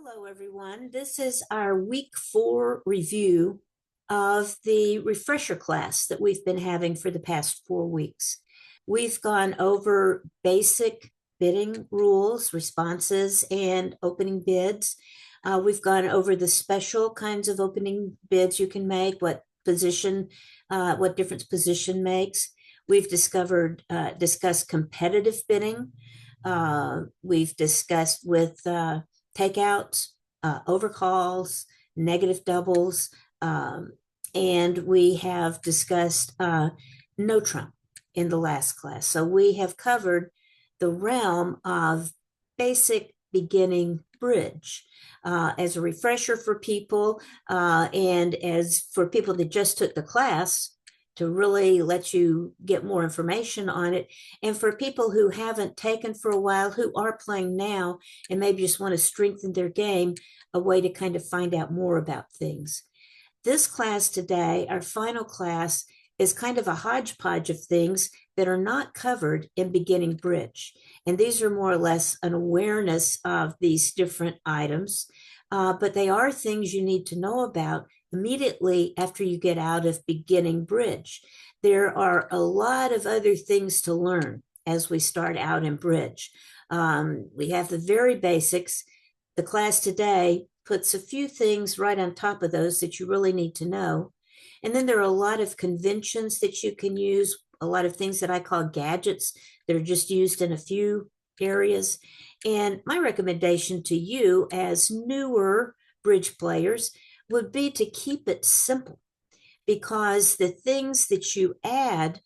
Hello, everyone. This is our week 4 review of the refresher class that we've been having for the past 4 weeks. We've gone over basic bidding rules, responses, and opening bids. We've gone over the special kinds of opening bids you can make, what difference position makes. We've discussed competitive bidding. We've discussed with takeouts, overcalls, negative doubles, and we have discussed no trump in the last class. So we have covered the realm of basic beginning bridge. As a refresher for people, and as for people that just took the class, to really let you get more information on it. And for people who haven't taken for a while, who are playing now, and maybe just want to strengthen their game, a way to kind of find out more about things. This class today, our final class, is kind of a hodgepodge of things that are not covered in beginning bridge. And these are more or less an awareness of these different items, but they are things you need to know about immediately after you get out of beginning bridge. There are a lot of other things to learn as we start out in bridge. We have the very basics. The class today puts a few things right on top of those that you really need to know. And then there are a lot of conventions that you can use, a lot of things that I call gadgets that are just used in a few areas. And my recommendation to you as newer bridge players would be to keep it simple, because the things that you add,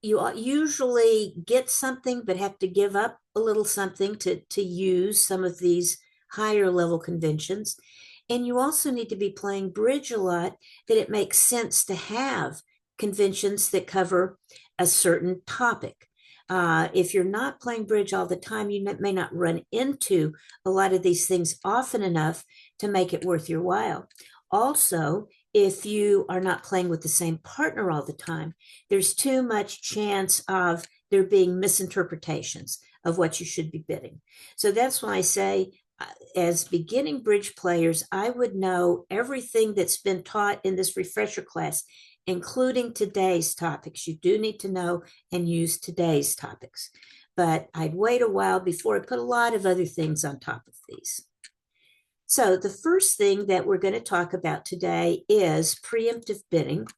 you usually get something but have to give up a little something to use some of these higher level conventions. And you also need to be playing bridge a lot, that it makes sense to have conventions that cover a certain topic. If you're not playing bridge all the time, you may not run into a lot of these things often enough to make it worth your while. Also, if you are not playing with the same partner all the time, there's too much chance of there being misinterpretations of what you should be bidding. So that's why I say, as beginning bridge players, I would know everything that's been taught in this refresher class, including today's topics. You do need to know and use today's topics, but I'd wait a while before I put a lot of other things on top of these. So the first thing that we're going to talk about today is preemptive bidding.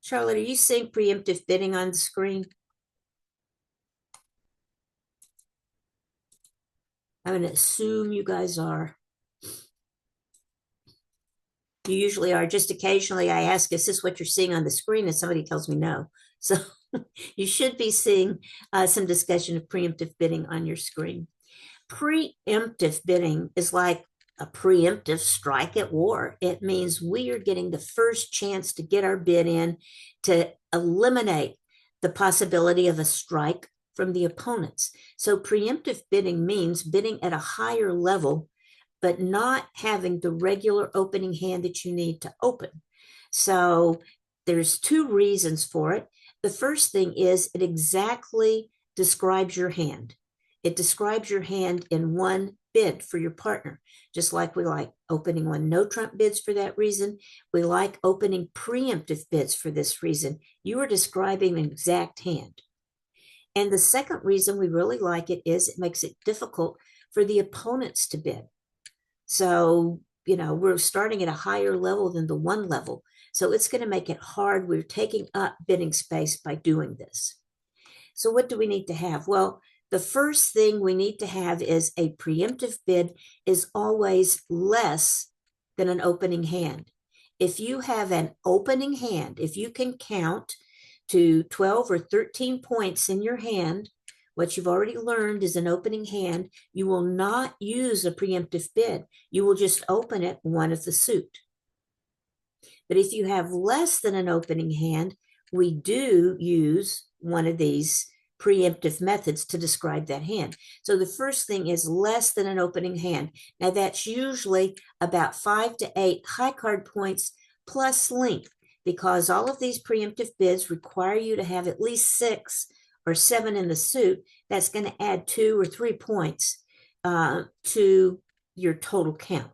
Charlotte, are you seeing preemptive bidding on the screen? I'm going to assume you guys are. You usually are. Just occasionally I ask, is this what you're seeing on the screen? And somebody tells me no. So you should be seeing some discussion of preemptive bidding on your screen. Preemptive bidding is like a preemptive strike at war. It means we are getting the first chance to get our bid in to eliminate the possibility of a strike from the opponents. So preemptive bidding means bidding at a higher level, but not having the regular opening hand that you need to open. So there's two reasons for it. The first thing is it exactly describes your hand. It describes your hand in one bid for your partner. Just like we like opening one no trump bids for that reason, we like opening preemptive bids for this reason. You are describing an exact hand. And the second reason we really like it is it makes it difficult for the opponents to bid. So, we're starting at a higher level than the one level. So it's going to make it hard. We're taking up bidding space by doing this. So what do we need to have? Well, the first thing we need to have is a preemptive bid is always less than an opening hand. If you have an opening hand, if you can count to 12 or 13 points in your hand, what you've already learned is an opening hand, you will not use a preemptive bid. You will just open it one of the suit. But if you have less than an opening hand, we do use one of these preemptive methods to describe that hand. So the first thing is less than an opening hand. Now that's usually about 5 to 8 high card points plus length, because all of these preemptive bids require you to have at least 6 or 7 in the suit. That's going to add 2 or 3 points to your total count.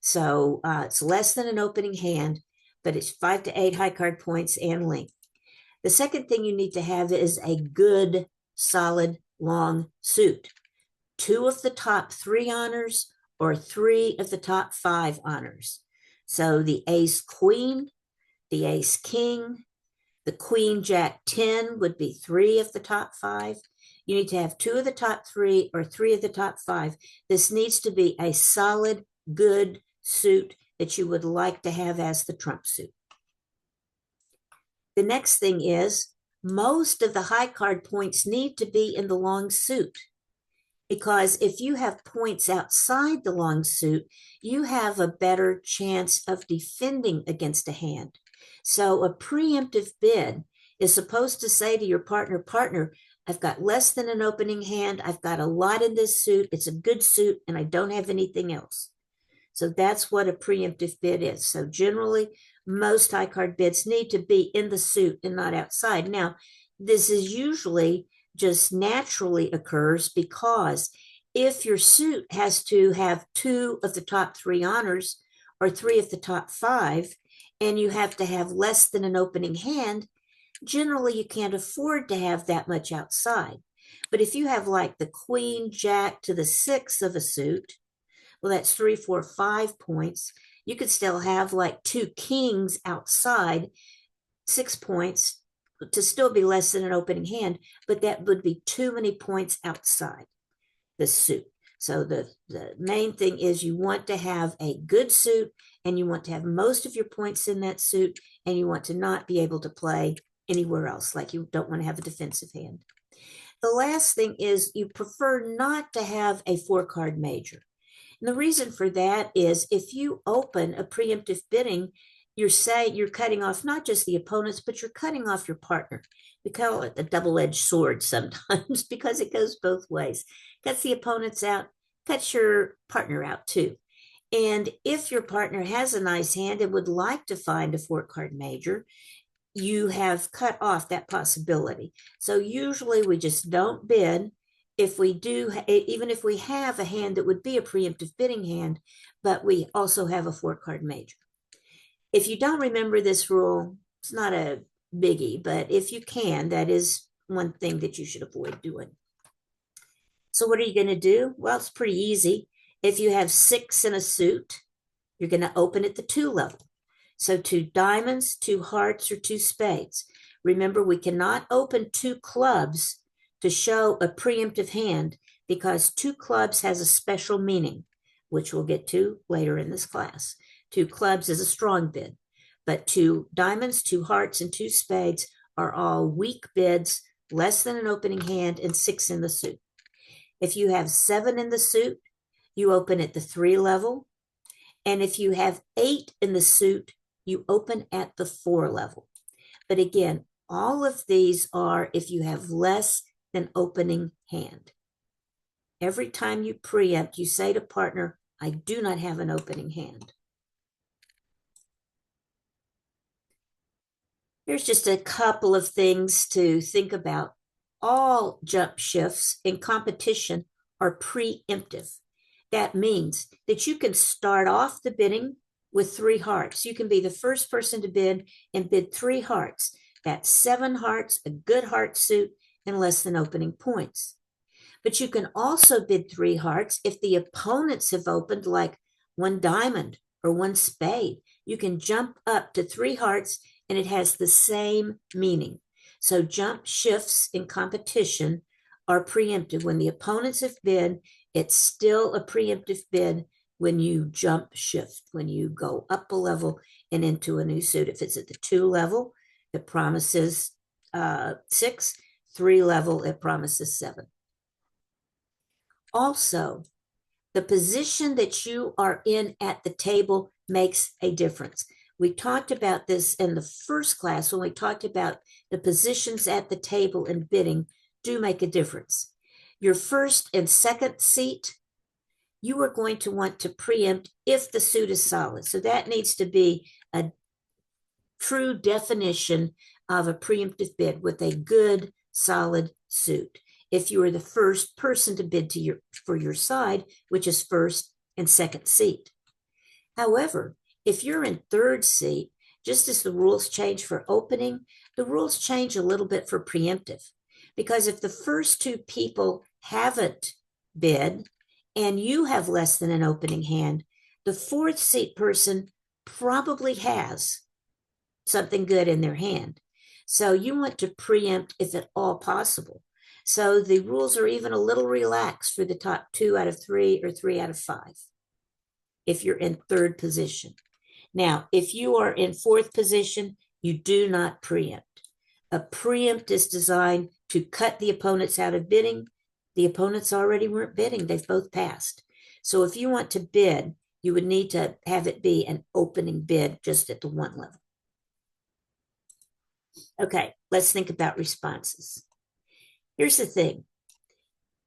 So it's less than an opening hand, but it's 5 to 8 high card points and length. The second thing you need to have is a good, solid, long suit. 2 of the top 3 honors or 3 of the top 5 honors. So the ace queen, the ace king, the queen jack 10 would be 3 of the top 5. You need to have 2 of the top 3 or 3 of the top 5. This needs to be a solid, good suit that you would like to have as the trump suit. The next thing is most of the high card points need to be in the long suit, because if you have points outside the long suit, you have a better chance of defending against a hand. So a preemptive bid is supposed to say to your partner, I've got less than an opening hand. I've got a lot in this suit. It's a good suit, and I don't have anything else. So that's what a preemptive bid is. So generally, most high card bids need to be in the suit and not outside. Now, this is usually just naturally occurs because if your suit has to have 2 of the top 3 honors or 3 of the top 5, and you have to have less than an opening hand, generally you can't afford to have that much outside. But if you have like the queen jack to the 6 of a suit, well, that's 3, 4, 5 points. You could still have like 2 kings outside, 6 points, to still be less than an opening hand, but that would be too many points outside the suit. So the main thing is you want to have a good suit, and you want to have most of your points in that suit, and you want to not be able to play anywhere else, like you don't want to have a defensive hand. The last thing is you prefer not to have a 4-card major. And the reason for that is if you open a preemptive bidding, you're cutting off not just the opponents, but you're cutting off your partner. We call it a double-edged sword sometimes because it goes both ways. Cuts the opponents out, cuts your partner out too. And if your partner has a nice hand and would like to find a 4-card major, you have cut off that possibility. So usually we just don't bid. If we do, even if we have a hand that would be a preemptive bidding hand, but we also have a 4-card major. If you don't remember this rule, it's not a biggie, but if you can, that is one thing that you should avoid doing. So what are you going to do? Well, it's pretty easy. If you have 6 in a suit, you're going to open at the 2 level. So 2 diamonds, 2 hearts, or 2 spades. Remember, we cannot open 2 clubs to show a preemptive hand because 2 clubs has a special meaning, which we'll get to later in this class. 2 clubs is a strong bid, but 2 diamonds, 2 hearts, and 2 spades are all weak bids, less than an opening hand, and 6 in the suit. If you have 7 in the suit, you open at the 3 level. And if you have 8 in the suit, you open at the 4 level. But again, all of these are if you have less than opening hand. Every time you preempt, you say to partner, I do not have an opening hand. Here's just a couple of things to think about. All jump shifts in competition are preemptive. That means that you can start off the bidding with 3 hearts. You can be the first person to bid and bid 3 hearts. That's 7 hearts, a good heart suit, and less than opening points. But you can also bid 3 hearts if the opponents have opened like 1 diamond or 1 spade. You can jump up to 3 hearts and it has the same meaning. So jump shifts in competition are preemptive. When the opponents have bid, it's still a preemptive bid when you jump shift, when you go up a level and into a new suit. If it's at the 2 level, it promises 6. 3 level, it promises 7. Also, the position that you are in at the table makes a difference. We talked about this in the first class when we talked about the positions at the table and bidding do make a difference. Your first and second seat, you are going to want to preempt if the suit is solid. So that needs to be a true definition of a preemptive bid with a good, solid suit. If you are the first person to bid for your side, which is first and second seat. However, if you're in third seat, just as the rules change for opening, the rules change a little bit for preemptive. Because if the first two people haven't bid and you have less than an opening hand, the fourth seat person probably has something good in their hand. So you want to preempt if at all possible. So the rules are even a little relaxed for the top 2 out of 3 or 3 out of 5 if you're in third position. Now, if you are in fourth position, you do not preempt. A preempt is designed to cut the opponents out of bidding. The opponents already weren't bidding, they've both passed. So if you want to bid, you would need to have it be an opening bid just at the 1 level. Okay, let's think about responses. Here's the thing.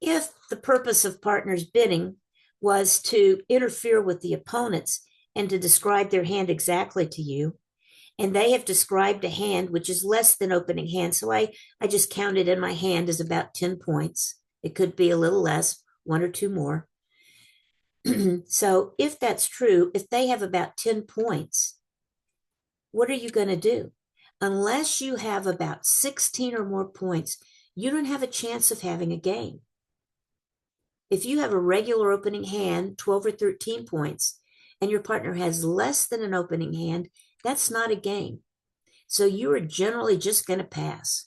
If the purpose of partners bidding was to interfere with the opponents and to describe their hand exactly to you, and they have described a hand which is less than opening hand, so I just counted in my hand as about 10 points. It could be a little less, 1 or 2 more. So if that's true, if they have about 10 points, what are you going to do? Unless you have about 16 or more points, you don't have a chance of having a game. If you have a regular opening hand, 12 or 13 points, and your partner has less than an opening hand, that's not a game. So you are generally just going to pass.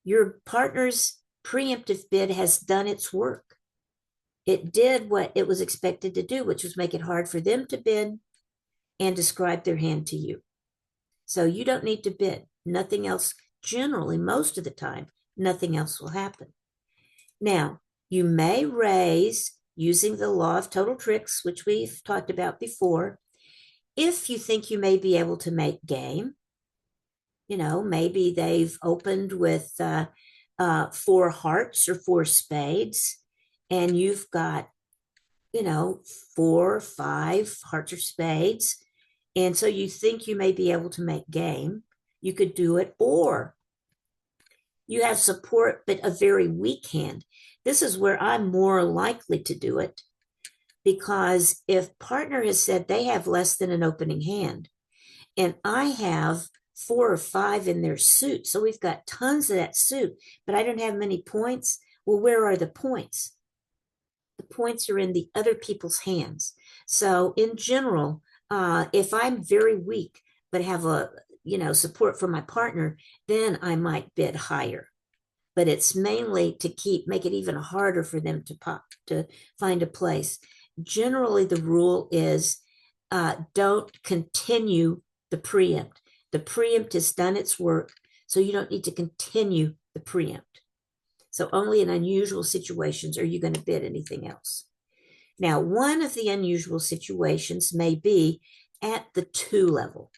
Your partner's preemptive bid has done its work. It did what it was expected to do, which was make it hard for them to bid and describe their hand to you. So you don't need to bid. Nothing else, generally, most of the time, nothing else will happen. Now, you may raise using the law of total tricks, which we've talked about before, if you think you may be able to make game. You know, maybe they've opened with 4 hearts or 4 spades, and you've got, 4 or 5 hearts or spades. And so you think you may be able to make game. You could do it, or you have support, but a very weak hand. This is where I'm more likely to do it, because if partner has said they have less than an opening hand, and I have 4 or 5 in their suit, so we've got tons of that suit, but I don't have many points. Well, where are the points? The points are in the other people's hands. So in general, if I'm very weak, but have a, support from my partner, then I might bid higher. But it's mainly to make it even harder for them to find a place. Generally, the rule is don't continue the preempt. The preempt has done its work, so you don't need to continue the preempt. So only in unusual situations are you going to bid anything else. Now, one of the unusual situations may be at the 2 level,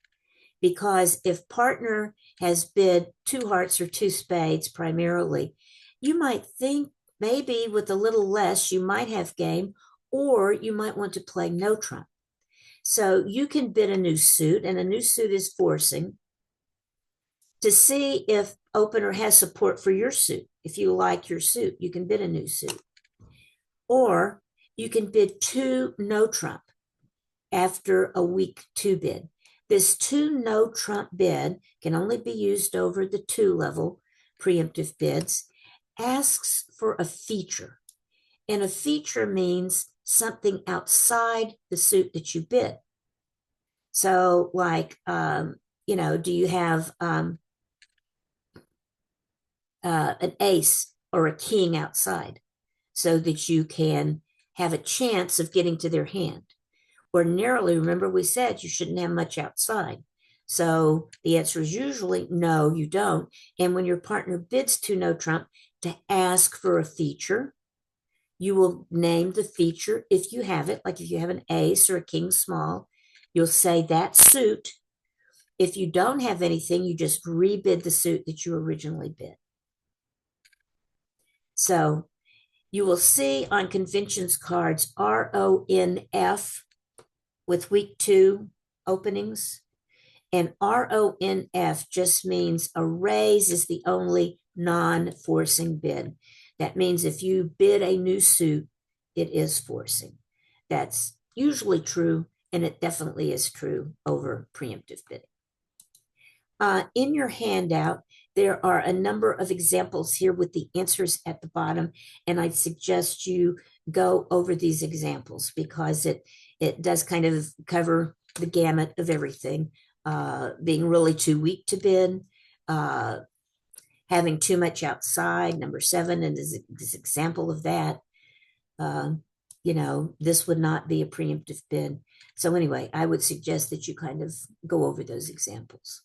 because if partner has bid 2 hearts or 2 spades primarily, you might think maybe with a little less you might have game, or you might want to play no trump. So you can bid a new suit, and a new suit is forcing, to see if opener has support for your suit. If you like your suit, you can bid a new suit. Or you can bid 2 no trump after a week 2 bid. This 2 no trump bid can only be used over the 2 level preemptive bids, asks for a feature. And a feature means something outside the suit that you bid. So like, do you have an ace or a king outside so that you can have a chance of getting to their hand? Ordinarily, remember we said you shouldn't have much outside. So the answer is usually no, you don't. And when your partner bids 2 no trump, to ask for a feature, you will name the feature if you have it. Like if you have an ace or a king small, you'll say that suit. If you don't have anything, you just rebid the suit that you originally bid. So you will see on conventions cards RONF with week 2 openings. And RONF just means a raise is the only non-forcing bid. That means if you bid a new suit, it is forcing. That's usually true, and it definitely is true over preemptive bidding. In your handout, there are a number of examples here with the answers at the bottom, and I'd suggest you go over these examples because it does kind of cover the gamut of everything. Being really too weak to bid, having too much outside, number 7, and this example of that. This would not be a preemptive bid. So anyway, I would suggest that you kind of go over those examples.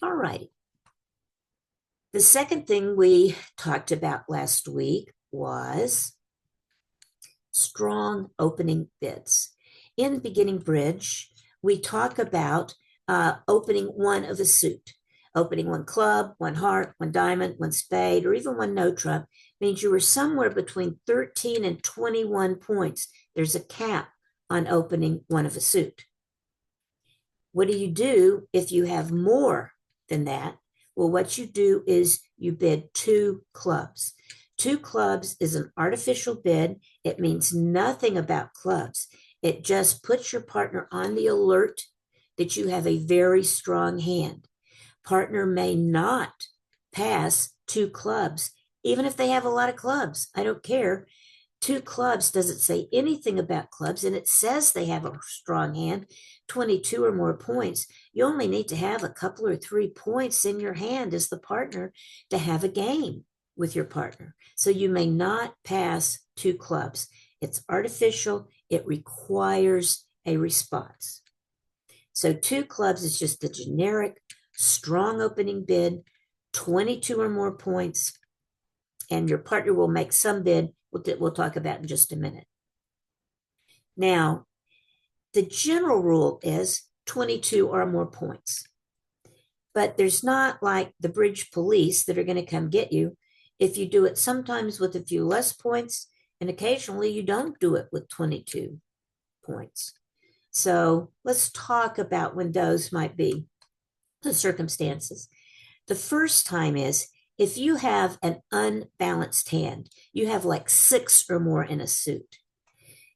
All righty. The second thing we talked about last week was strong opening bids. In beginning bridge, we talk about opening one of a suit. Opening one club, one heart, one diamond, one spade, or even one no trump means you were somewhere between 13 and 21 points. There's a cap on opening one of a suit. What do you do if you have more than that? Well, what you do is you bid 2 clubs. 2 clubs is an artificial bid. It means nothing about clubs. It just puts your partner on the alert that you have a very strong hand. Partner may not pass 2 clubs, even if they have a lot of clubs. I don't care. 2 clubs doesn't say anything about clubs, and it says they have a strong hand, 22 or more points. You only need to have a couple or 3 points in your hand as the partner to have a game with your partner. So you may not pass 2 clubs. It's artificial. It requires a response. So 2 clubs is just the generic strong opening bid, 22 or more points, and your partner will make some bid we'll talk about in just a minute. Now, the general rule is 22 or more points, but there's not like the bridge police that are going to come get you if you do it sometimes with a few less points, and occasionally you don't do it with 22 points. So let's talk about when those might be the circumstances. The first time is if you have an unbalanced hand, you have like 6 or more in a suit,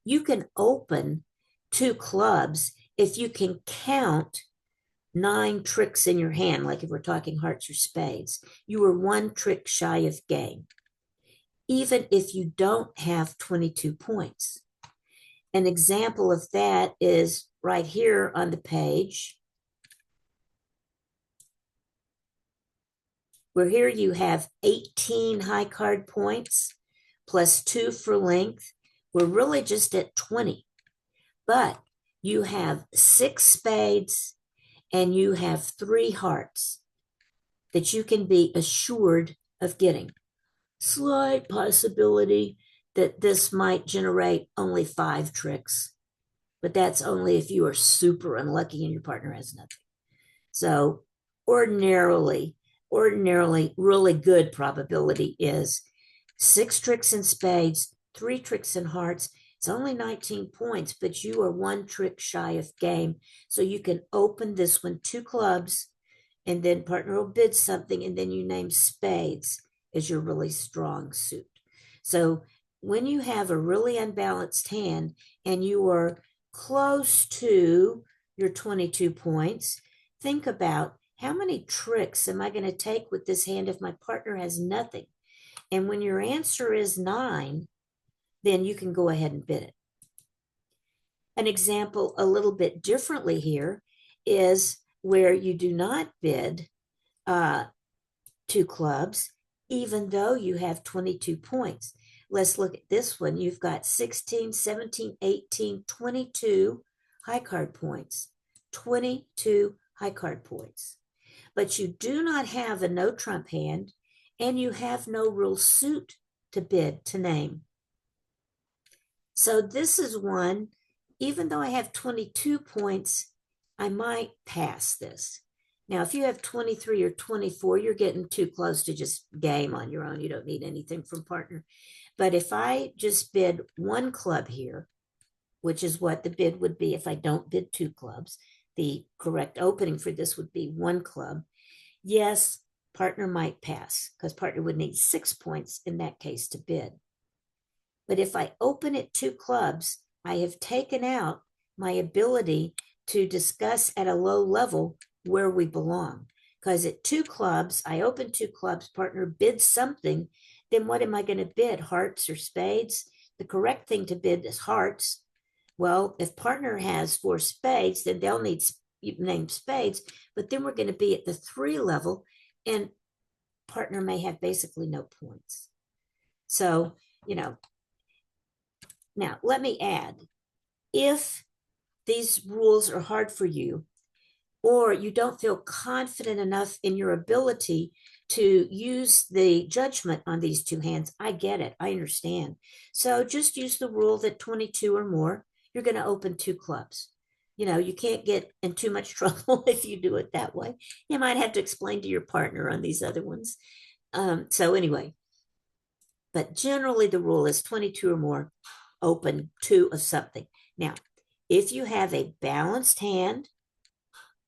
you can open 2 clubs if you can count 9 tricks in your hand, like if we're talking hearts or spades. You are 1 trick shy of game, even if you don't have 22 points. An example of that is right here on the page, where here you have 18 high card points plus 2 for length. We're really just at 20, but you have 6 spades and you have 3 hearts that you can be assured of getting. Slight possibility that this might generate only 5 tricks, but that's only if you are super unlucky and your partner has nothing. So ordinarily, really good probability is 6 tricks in spades, 3 tricks in hearts. It's only 19 points, but you are 1 trick shy of game. So you can open this one 2 clubs, and then partner will bid something, and then you name spades as your really strong suit. So when you have a really unbalanced hand and you are close to your 22 points, think about how many tricks am I going to take with this hand if my partner has nothing? And when your answer is 9, then you can go ahead and bid it. An example a little bit differently here is where you do not bid 2 clubs, even though you have 22 points. Let's look at this one. You've got 16, 17, 18, 22 high card points. 22 high card points. But you do not have a no trump hand, and you have no real suit to bid to name. So this is one, even though I have 22 points, I might pass this. Now, if you have 23 or 24, you're getting too close to just game on your own. You don't need anything from partner. But if I just bid one club here, which is what the bid would be if I don't bid two clubs, the correct opening for this would be one club. Yes, partner might pass because partner would need 6 points in that case to bid. But if I open it two clubs, I have taken out my ability to discuss at a low level where we belong. Because at two clubs, I open two clubs, partner bids something, then what am I going to bid? Hearts or spades? The correct thing to bid is hearts. Well, if partner has four spades, then they'll need name spades, but then we're going to be at the three level, and partner may have basically no points. So, now let me add, if these rules are hard for you, or you don't feel confident enough in your ability to use the judgment on these two hands, I get it. I understand. So just use the rule that 22 or more, you're going to open two clubs. You can't get in too much trouble if you do it that way. You might have to explain to your partner on these other ones. So anyway, but generally the rule is 22 or more, open two of something. Now, if you have a balanced hand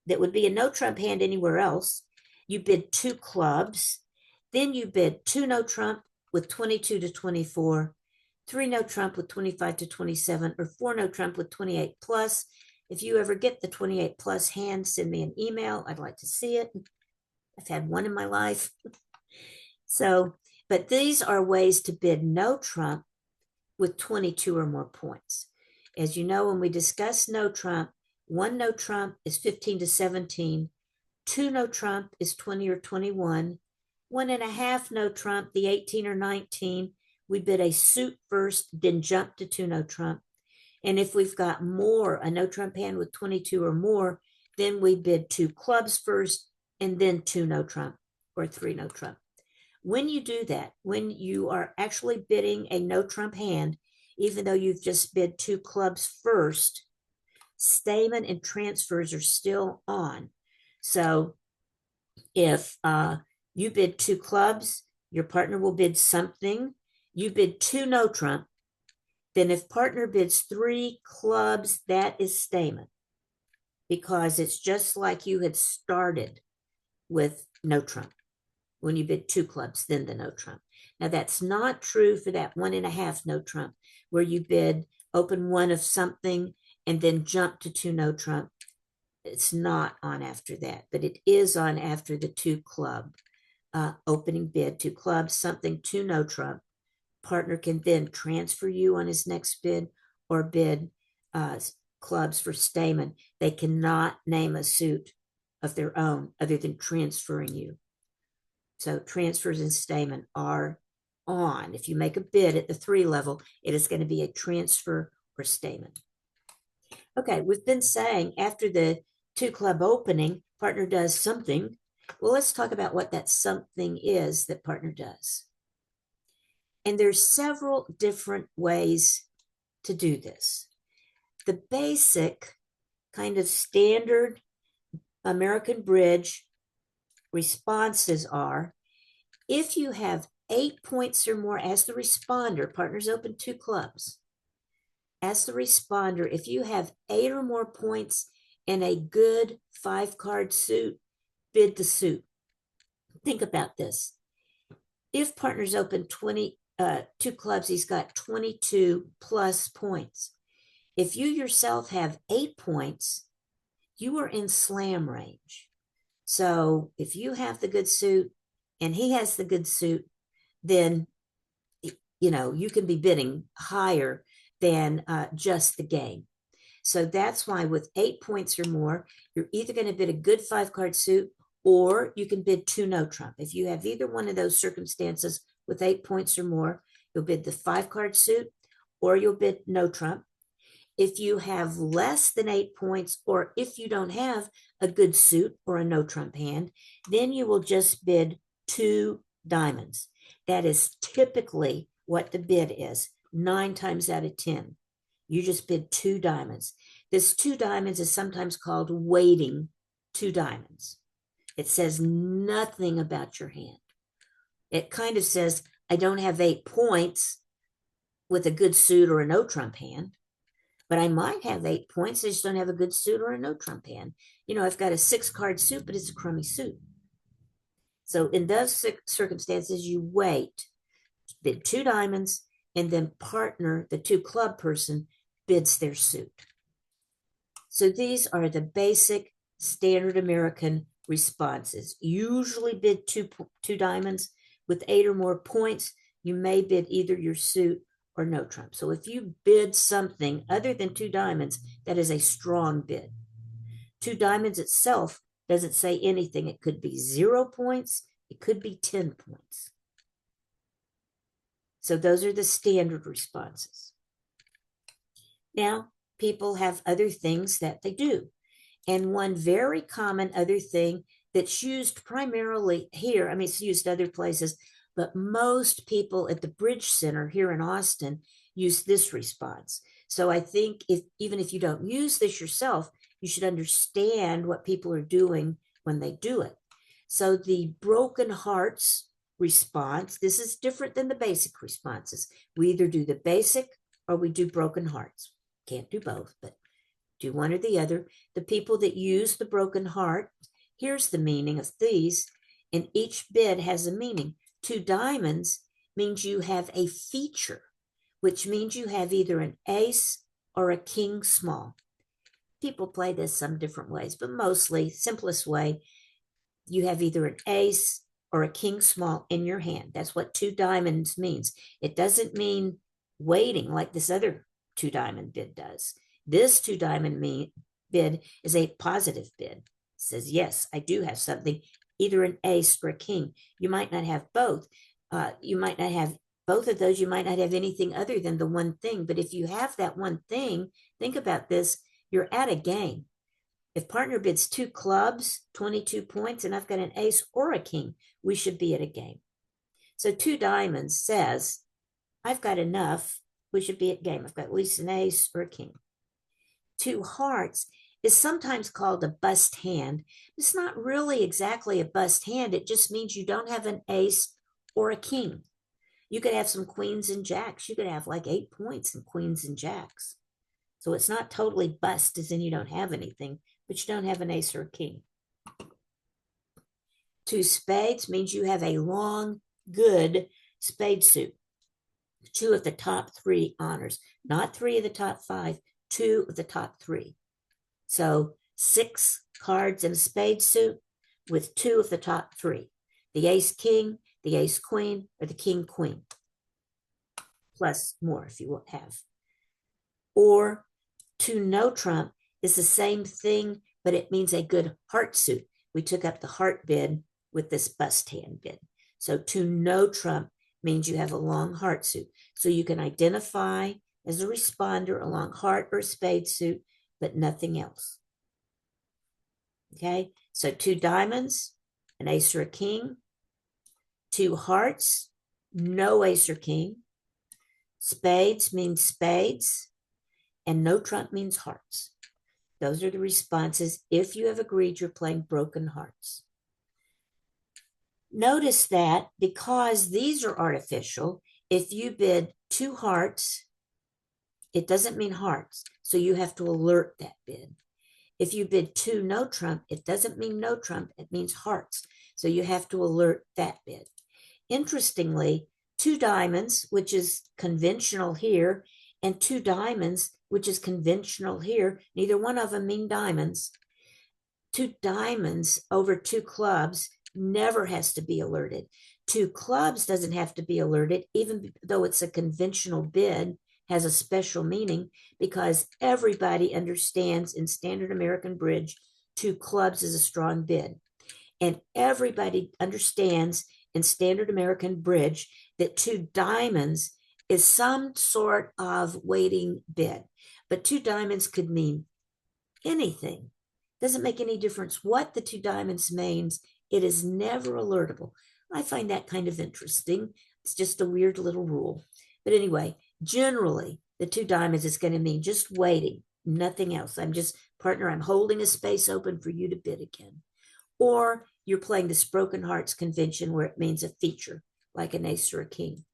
that would be a no trump hand anywhere else, you bid two clubs, then you bid two no trump with 22 to 24, three no trump with 25 to 27, or four no trump with 28 plus. If you ever get the 28 plus hand, send me an email. I'd like to see it. I've had one in my life. So, but these are ways to bid no trump with 22 or more points. As you know, when we discuss no trump, one no trump is 15 to 17, two no trump is 20 or 21, one and a half no trump, the 18 or 19, we bid a suit first, then jump to two no trump. And if we've got more, a no trump hand with 22 or more, then we bid two clubs first, and then two no trump or three no trump. When you do that, when you are actually bidding a no trump hand, even though you've just bid two clubs first, statement and transfers are still on. So if you bid two clubs, your partner will bid something. You bid two no trump. Then if partner bids three clubs, that is statement, because it's just like you had started with no trump. When you bid two clubs, then the no trump. Now that's not true for that one and a half no trump, where you bid open one of something and then jump to two no trump. It's not on after that, but it is on after the two club opening bid, two clubs, something, two no trump. Partner can then transfer you on his next bid or bid clubs for statement. They cannot name a suit of their own other than transferring you. So transfers and statement are on. If you make a bid at the three level, it is going to be a transfer or statement. Okay, we've been saying after the two club opening, partner does something. Well, let's talk about what that something is that partner does. And there's several different ways to do this. The basic kind of standard American bridge responses are, if you have 8 points or more as the responder, partners open two clubs. As the responder, if you have 8 or more points in a good 5-card suit, bid the suit. Think about this. If partners open two clubs, he's got 22 plus points. If you yourself have 8 points, you are in slam range. So if you have the good suit and he has the good suit, then you can be bidding higher than just the game. So that's why with 8 points or more, you're either going to bid a good 5-card suit, or you can bid two no trump. If you have either one of those circumstances with 8 points or more, you'll bid the 5-card suit or you'll bid no trump. If you have less than 8 points, or if you don't have a good suit or a no trump hand, then you will just bid two diamonds. That is typically what the bid is, 9 times out of 10. You just bid two diamonds. This two diamonds is sometimes called weighting two diamonds. It says nothing about your hand. It kind of says, I don't have 8 points with a good suit or a no trump hand, but I might have 8 points. I just don't have a good suit or a no trump hand. I've got a 6-card suit, but it's a crummy suit. So in those circumstances, you wait, bid 2 diamonds, and then partner, the 2 club person, bids their suit. So these are the basic standard American responses. Usually bid two diamonds. With 8 or more points, you may bid either your suit or no trump. So if you bid something other than 2 diamonds, that is a strong bid. 2 diamonds itself doesn't say anything. It could be 0 points. It could be 10 points. So those are the standard responses. Now, people have other things that they do. And one very common other thing that's used primarily here, it's used other places, but most people at the Bridge Center here in Austin use this response. So I think even if you don't use this yourself, you should understand what people are doing when they do it. So the broken hearts response, this is different than the basic responses. We either do the basic or we do broken hearts. Can't do both, but do one or the other. The people that use the broken heart, here's the meaning of these, and each bid has a meaning. 2 diamonds means you have a feature, which means you have either an ace or a king small. People play this some different ways, but mostly, simplest way, you have either an ace or a king small in your hand. That's what 2 diamonds means. It doesn't mean waiting like this other 2 diamond bid does. This 2 diamond bid is a positive bid. It says, yes, I do have something, either an ace or a king. You might not have both. You might not have both of those. You might not have anything other than the one thing. But if you have that one thing, think about this, you're at a game. If partner bids 2 clubs, 22 points, and I've got an ace or a king, we should be at a game. So 2 diamonds says, I've got enough, we should be at game. I've got at least an ace or a king. 2 hearts is sometimes called a bust hand. It's not really exactly a bust hand. It just means you don't have an ace or a king. You could have some queens and jacks. You could have like 8 points in queens and jacks. So it's not totally bust as in you don't have anything, but you don't have an ace or a king. 2 spades means you have a long, good spade suit. 2 of the top 3 honors, not 3 of the top 5, 2 of the top 3. So 6 cards in a spade suit with 2 of the top 3. The ace king, the ace queen, or the king queen. Plus more if you have. Or 2 no trump is the same thing, but it means a good heart suit. We took up the heart bid with this bust hand bid. So 2 no trump means you have a long heart suit. So you can identify as a responder a long heart or spade suit, but nothing else. Okay, so 2 diamonds, an ace or a king. 2 hearts, no ace or king. Spades means spades, and no trump means hearts. Those are the responses if you have agreed you're playing broken hearts. Notice that because these are artificial, if you bid 2 hearts, it doesn't mean hearts. So you have to alert that bid. If you bid 2 no trump, it doesn't mean no trump, it means hearts. So you have to alert that bid. Interestingly, 2 diamonds, which is conventional here, and 2 diamonds, which is conventional here, neither one of them mean diamonds. 2 diamonds over 2 clubs never has to be alerted. 2 clubs doesn't have to be alerted, even though it's a conventional bid, has a special meaning because everybody understands in standard American bridge, 2 clubs is a strong bid. And everybody understands in standard American bridge that 2 diamonds is some sort of waiting bid. But 2 diamonds could mean anything. Doesn't make any difference what the 2 diamonds means. It is never alertable. I find that kind of interesting. It's just a weird little rule. But anyway, generally, the 2 diamonds is going to mean just waiting, nothing else. I'm just, partner, I'm holding a space open for you to bid again. Or you're playing this broken hearts convention where it means a feature, like an ace or a king.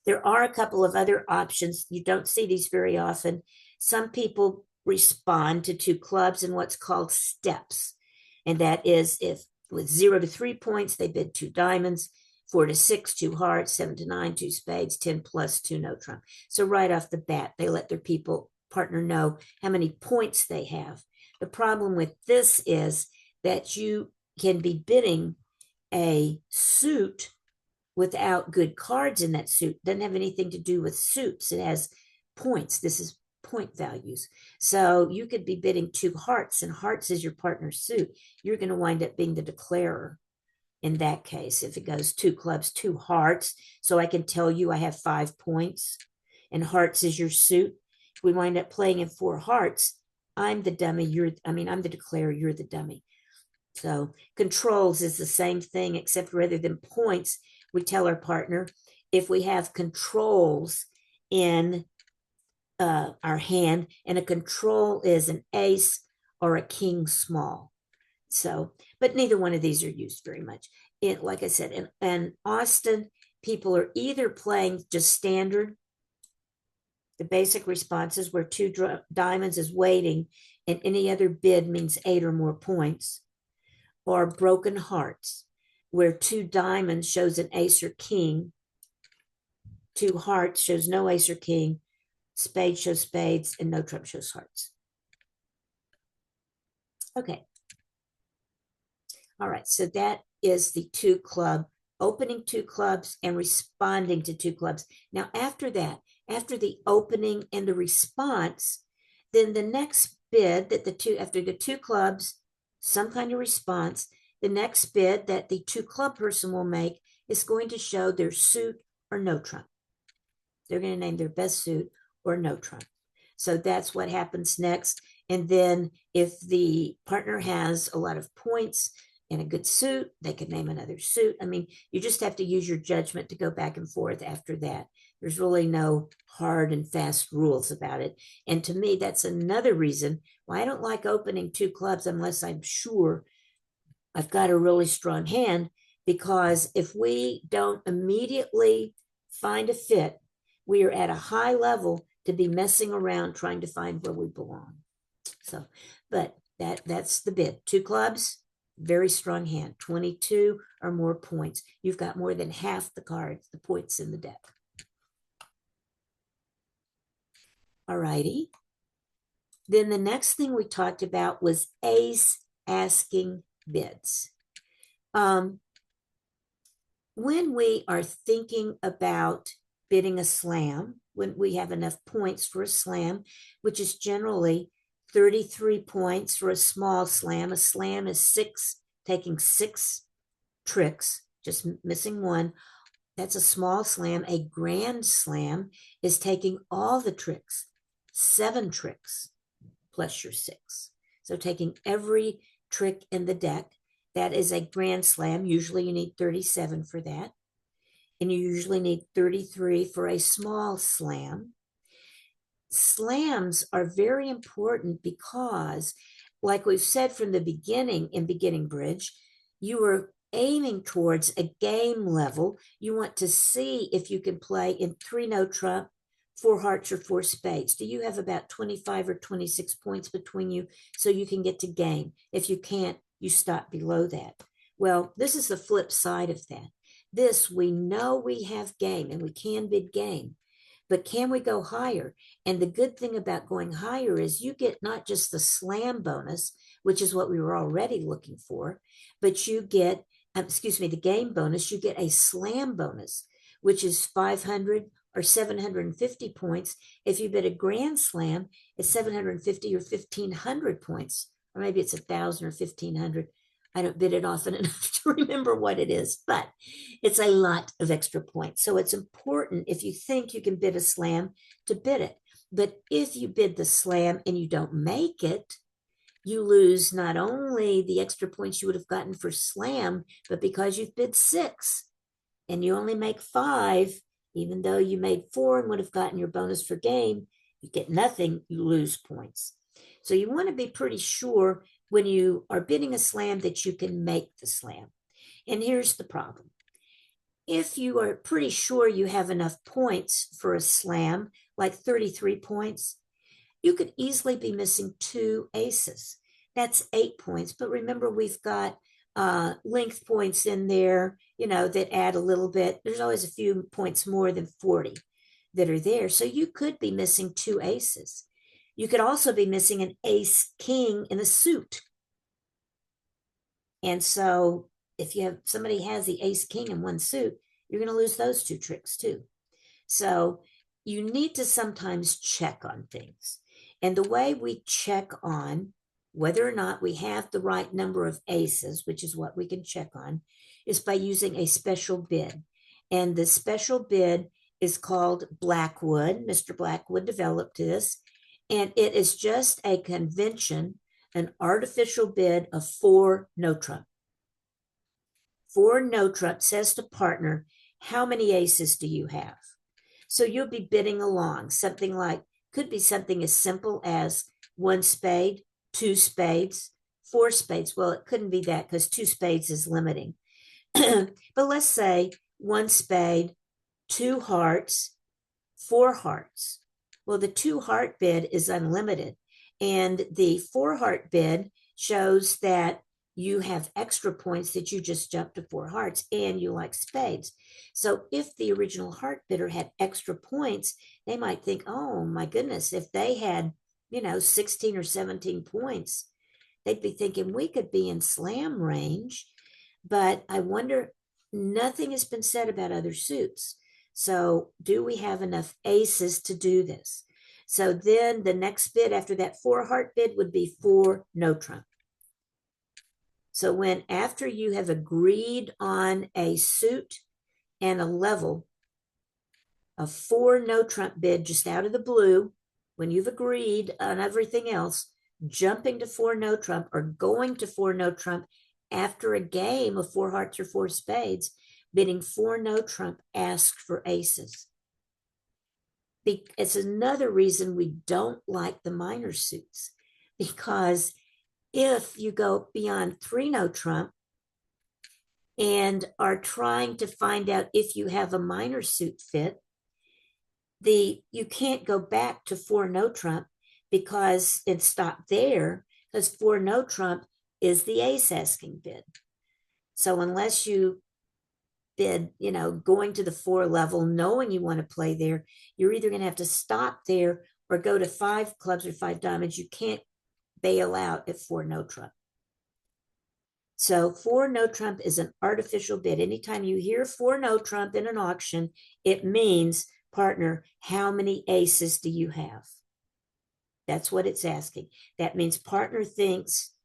There are a couple of other options. You don't see these very often. Some people respond to two clubs in what's called steps. And that is if with 0 to 3 points, they bid two diamonds, 4 to 6, two hearts, 7 to 9, two spades, 10 plus, two no trump. So right off the bat, they let their partner know how many points they have. The problem with this is that you can be bidding a suit without good cards in that suit. Doesn't have anything to do with suits. It has points. This is point values. So you could be bidding two hearts, and hearts is your partner's suit. You're going to wind up being the declarer in that case. If it goes two clubs, two hearts, so I can tell you I have 5 points, and hearts is your suit. If we wind up playing in four hearts, I'm the dummy. I'm the declarer. You're the dummy. So controls is the same thing, except rather than points, we tell our partner if we have controls in our hand, and a control is an ace or a king small. So, but neither one of these are used very much. Like I said, in Austin, people are either playing just standard, the basic responses where two diamonds is waiting, and any other bid means 8 or more points, or broken hearts, where two diamonds shows an ace or king, two hearts shows no ace or king, spades shows spades, and no trump shows hearts. Okay. All right, so that is the two club, opening two clubs and responding to two clubs. Now, after that, after the opening and the response, then the next bid after the two clubs, some kind of response, the next bid that the two club person will make is going to show their suit or no trump. They're going to name their best suit or no trump. So that's what happens next. And then if the partner has a lot of points and a good suit, they can name another suit. I mean, you just have to use your judgment to go back and forth after that. There's really no hard and fast rules about it. And to me, that's another reason why I don't like opening two clubs unless I'm sure I've got a really strong hand, because if we don't immediately find a fit, we are at a high level to be messing around trying to find where we belong. So, but that's the bid. Two clubs, very strong hand, 22 or more points. You've got more than half the cards, the points in the deck. All righty. Then the next thing we talked about was ace asking bids. When we are thinking about bidding a slam, when we have enough points for a slam, which is generally 33 points for a small slam. A slam is taking 6 tricks, just missing one. That's a small slam. A grand slam is taking all the tricks, 7 tricks plus your 6. So taking every trick in the deck. That is a grand slam. Usually you need 37 for that. And you usually need 33 for a small slam. Slams are very important because, like we've said from the beginning in beginning bridge, you are aiming towards a game level. You want to see if you can play in 3 no trump, 4 hearts, or 4 spades. Do you have about 25 or 26 points between you so you can get to game? If you can't, you stop below that. Well, this is the flip side of that. This, we know we have game and we can bid game, but can we go higher? And the good thing about going higher is you get not just the slam bonus, which is what we were already looking for, but you get, the game bonus, you get a slam bonus, which is 500 or 750 points. If you bid a grand slam, it's 750 or 1,500 points, or maybe it's 1,000 or 1,500. I don't bid it often enough to remember what it is, but it's a lot of extra points. So it's important, if you think you can bid a slam, to bid it. But if you bid the slam and you don't make it, you lose not only the extra points you would have gotten for slam, but because you've bid 6 and you only make 5, even though you made 4 and would have gotten your bonus for game, you get nothing, you lose points. So you want to be pretty sure when you are bidding a slam that you can make the slam. And here's the problem. If you are pretty sure you have enough points for a slam, like 33 points, you could easily be missing 2 aces. That's 8 points. But remember, we've got length points in there, that add a little bit. There's always a few points more than 40 that are there. So you could be missing 2 aces. You could also be missing an ace king in a suit. And so if somebody has the ace king in one suit, you're going to lose those 2 tricks too. So you need to sometimes check on things. And the way we check on whether or not we have the right number of aces, which is what we can check on, is by using a special bid. And the special bid is called Blackwood. Mr. Blackwood developed this. And it is just a convention, an artificial bid of 4 no trump. 4 no trump says to partner, how many aces do you have? So you'll be bidding along. Something like, could be something as simple as 1 spade, 2 spades, 4 spades. Well, it couldn't be that because 2 spades is limiting. But let's say 1 spade, 2 hearts, 4 hearts. Well, the 2 heart bid is unlimited. And the 4 heart bid shows that you have extra points that you just jumped to 4 hearts and you like spades. So if the original heart bidder had extra points, they might think, oh my goodness, if they had, 16 or 17 points, they'd be thinking we could be in slam range. But I wonder, nothing has been said about other suits. So do we have enough aces to do this? So then the next bid after that 4 heart bid would be 4 no trump. So when after you have agreed on a suit and a level, a 4 no trump bid just out of the blue, when you've agreed on everything else, jumping to 4 no trump or going to 4 no trump after a game of 4 hearts or 4 spades, bidding 4 no trump, ask for aces. It's another reason we don't like the minor suits, because if you go beyond 3 no trump and are trying to find out if you have a minor suit fit, you can't go back to 4 no trump because and stop there, because 4 no trump is the ace asking bid. So unless you bid, going to the 4 level, knowing you want to play there, you're either going to have to stop there or go to 5 clubs or 5 diamonds. You can't bail out at 4 no trump. So 4 no trump is an artificial bid. Anytime you hear 4 no trump in an auction, it means, partner, how many aces do you have? That's what it's asking. That means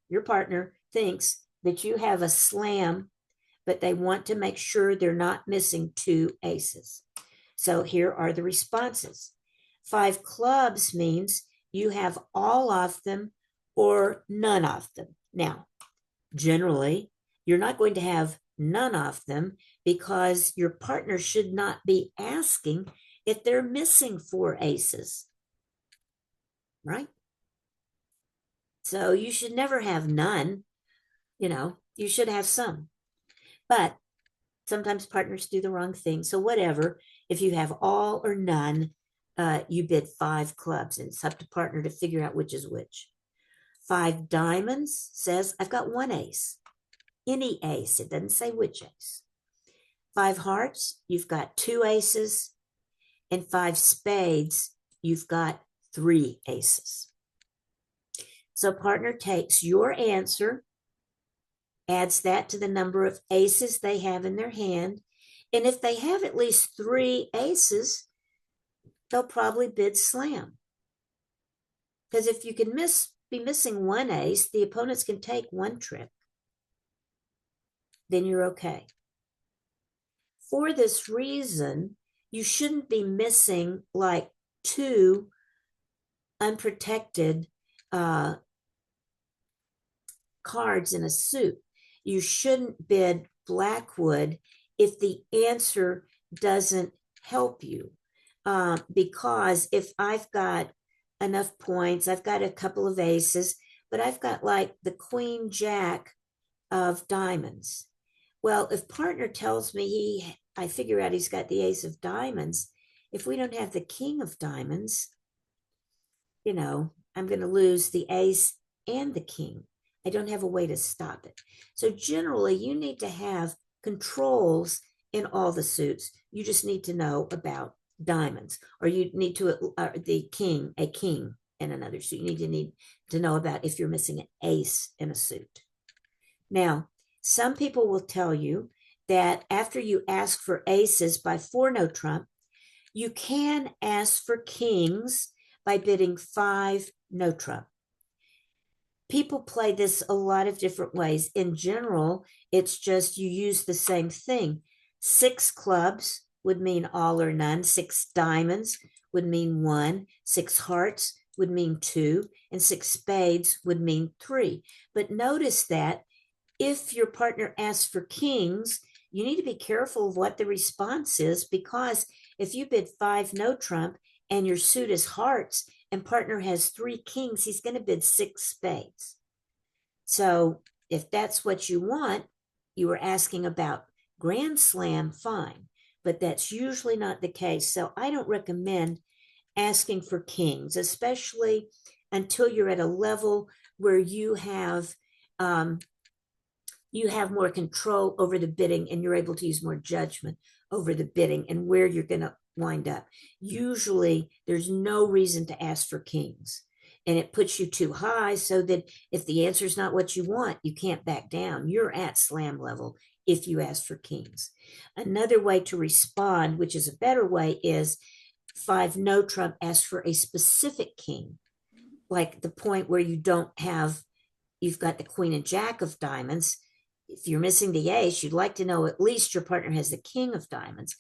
your partner thinks that you have a slam, but they want to make sure they're not missing 2 aces. So here are the responses. 5 clubs means you have all of them or none of them. Now, generally, you're not going to have none of them because your partner should not be asking if they're missing 4 aces, right? So you should never have none. You should have some. But sometimes partners do the wrong thing. So whatever, if you have all or none, you bid 5 clubs, and it's up to partner to figure out which is which. 5 diamonds says, I've got 1 ace. Any ace. It doesn't say which ace. 5 hearts, you've got 2 aces. And 5 spades, you've got 3 aces. So partner takes your answer, adds that to the number of aces they have in their hand. And if they have at least 3 aces, they'll probably bid slam. Because if you can be missing 1 ace, the opponents can take 1 trick. Then you're okay. For this reason, you shouldn't be missing like 2 unprotected cards in a suit. You shouldn't bid Blackwood if the answer doesn't help you. Because if I've got enough points, I've got a couple of aces, but I've got like the queen jack of diamonds. Well, if partner tells me I figure out he's got the ace of diamonds. If we don't have the king of diamonds, I'm going to lose the ace and the king. I don't have a way to stop it. So generally, you need to have controls in all the suits. You just need to know about diamonds, or you need to a king in another suit. You need to know about if you're missing an ace in a suit. Now, some people will tell you that after you ask for aces by 4 no trump, you can ask for kings by bidding 5 no trump. People play this a lot of different ways. In general, it's just you use the same thing. 6 clubs would mean all or none. 6 diamonds would mean 1. 6 hearts would mean 2. And 6 spades would mean 3. But notice that if your partner asks for kings, you need to be careful of what the response is, because if you bid 5 no trump and your suit is hearts and partner has 3 kings, he's going to bid 6 spades. So if that's what you want, you were asking about grand slam, fine, but that's usually not the case. So I don't recommend asking for kings, especially until you're at a level where you have more control over the bidding and you're able to use more judgment over the bidding and where you're going to wind up. Usually there's no reason to ask for kings, and it puts you too high so that if the answer is not what you want, you can't back down. You're at slam level if you ask for kings. Another way to respond, which is a better way, is 5 no trump, ask for a specific king, like the point where you've got the queen and jack of diamonds. If you're missing the ace, you'd like to know at least your partner has the king of diamonds.